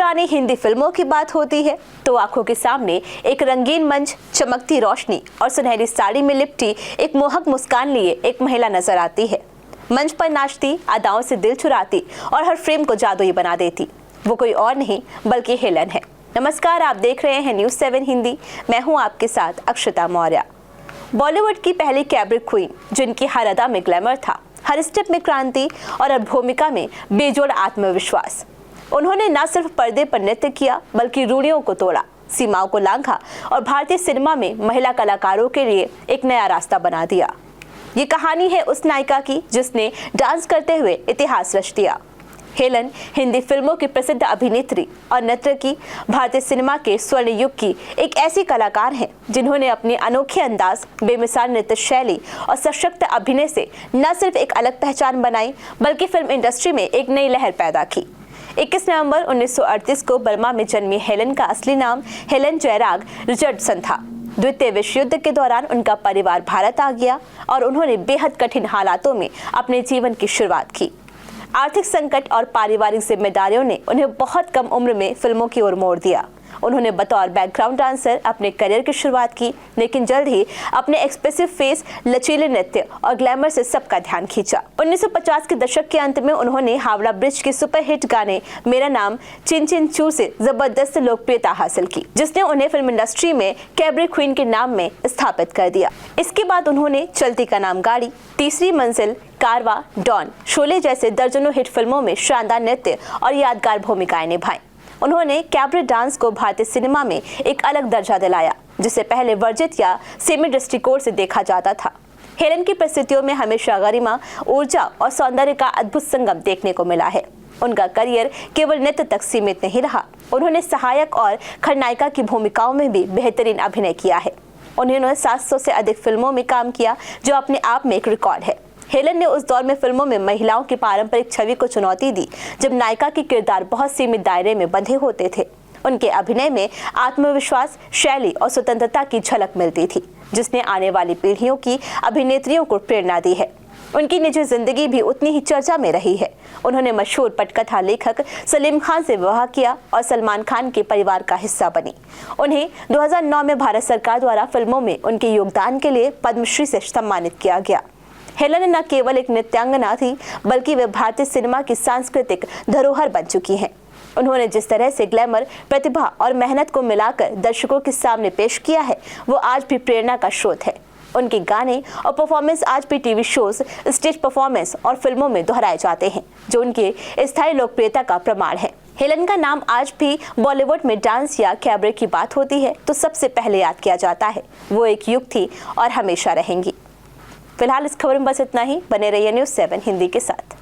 पुरानी हिंदी फिल्मों की बात होती है तो आंखों के सामने एक रंगीन मंच, चमकती रोशनी और सुनहरी साड़ी में लिपटी एक मोहक मुस्कान लिए एक महिला नजर आती है। मंच पर नाचती, अदाओं से दिल चुराती और हर फ्रेम को जादुई बना देती। वो कोई और नहीं बल्कि हेलन है। नमस्कार, आप देख रहे हैं न्यूज़ 7 हिंदी। मैं हूं आपके साथ अक्षता मौर्य। बॉलीवुड की पहली कैबरे क्वीन, जिनकी हर अदा में ग्लैमर था, हर स्टेप में क्रांति और हर भूमिका में बेजोड़ आत्मविश्वास। उन्होंने न सिर्फ पर्दे पर नृत्य किया बल्कि रूढ़ियों को तोड़ा, सीमाओं को लांघा और भारतीय सिनेमा में महिला कलाकारों के लिए एक नया रास्ता बना दिया। ये कहानी है उस नायिका की जिसने डांस करते हुए इतिहास रच दिया। हेलन हिंदी फिल्मों की प्रसिद्ध अभिनेत्री और नर्तकी, भारतीय सिनेमा के स्वर्ण युग की एक ऐसी कलाकार हैं जिन्होंने अपने अनोखे अंदाज, बेमिसाल नृत्य शैली और सशक्त अभिनय से न सिर्फ एक अलग पहचान बनाई बल्कि फिल्म इंडस्ट्री में एक नई लहर पैदा की। 21 नवंबर 1938 को बर्मा में जन्मी हेलन का असली नाम हेलन जयराग रिचर्डसन था। द्वितीय विश्व युद्ध के दौरान उनका परिवार भारत आ गया और उन्होंने बेहद कठिन हालातों में अपने जीवन की शुरुआत की। आर्थिक संकट और पारिवारिक जिम्मेदारियों ने उन्हें बहुत कम उम्र में फिल्मों की ओर मोड़ दिया। उन्होंने बतौर बैकग्राउंड डांसर अपने करियर की शुरुआत की, लेकिन जल्द ही अपने एक्सप्रेसिव फेस, लचीले नृत्य और ग्लैमर से सबका ध्यान खींचा। 1950 के दशक के अंत में उन्होंने हावड़ा ब्रिज के सुपरहिट गाने मेरा नाम चिन चिन चू से जबरदस्त लोकप्रियता हासिल की, जिसने उन्हें फिल्म इंडस्ट्री में कैबरे क्वीन के नाम में स्थापित कर दिया। इसके बाद उन्होंने चलती का नाम गाड़ी, तीसरी मंजिल, कारवा, डॉन, शोले जैसे दर्जनों हिट फिल्मों में शानदार नृत्य और यादगार भूमिकाएं निभाई। उन्होंने कैबरे डांस को भारतीय सिनेमा में एक अलग दर्जा दिलाया, जिसे पहले वर्जित या सीमित दृष्टिकोण से देखा जाता था। हेलन की प्रस्तुतियों में हमेशा गरिमा, ऊर्जा और सौंदर्य का अद्भुत संगम देखने को मिला है। उनका करियर केवल नृत्य तक सीमित नहीं रहा, उन्होंने सहायक और खलनायिका की भूमिकाओं में भी बेहतरीन अभिनय किया है। उन्होंने 700 से अधिक फिल्मों में काम किया, जो अपने आप में एक रिकॉर्ड है। हेलन ने उस दौर में फिल्मों में महिलाओं की पारंपरिक छवि को चुनौती दी, जब नायिका के किरदार बहुत सीमित दायरे में बंधे होते थे। उनके अभिनय में आत्मविश्वास, शैली और स्वतंत्रता की झलक मिलती थी, जिसने आने वाली पीढ़ियों की अभिनेत्रियों को प्रेरणा दी है। उनकी निजी जिंदगी भी उतनी ही चर्चा में रही है। उन्होंने मशहूर पटकथा लेखक सलीम खान से विवाह किया और सलमान खान के परिवार का हिस्सा बनी। उन्हें 2009 में भारत सरकार द्वारा फिल्मों में उनके योगदान के लिए पद्मश्री से सम्मानित किया गया। हेलन न केवल एक नृत्यांगना थी, बल्कि वे भारतीय सिनेमा की सांस्कृतिक धरोहर बन चुकी हैं। उन्होंने जिस तरह से ग्लैमर, प्रतिभा और मेहनत को मिलाकर दर्शकों के सामने पेश किया है, वो आज भी प्रेरणा का स्रोत है। उनके गाने और परफॉर्मेंस आज भी टीवी शोज, स्टेज परफॉर्मेंस और फिल्मों में दोहराए जाते हैं, जो उनकी स्थायी लोकप्रियता का प्रमाण है। हेलन का नाम आज भी बॉलीवुड में डांस या कैबरे की बात होती है तो सबसे पहले याद किया जाता है। वो एक युग थी और हमेशा रहेंगी। फिलहाल इस खबर में बस इतना ही। बने रहिए न्यूज़ 7 हिंदी के साथ।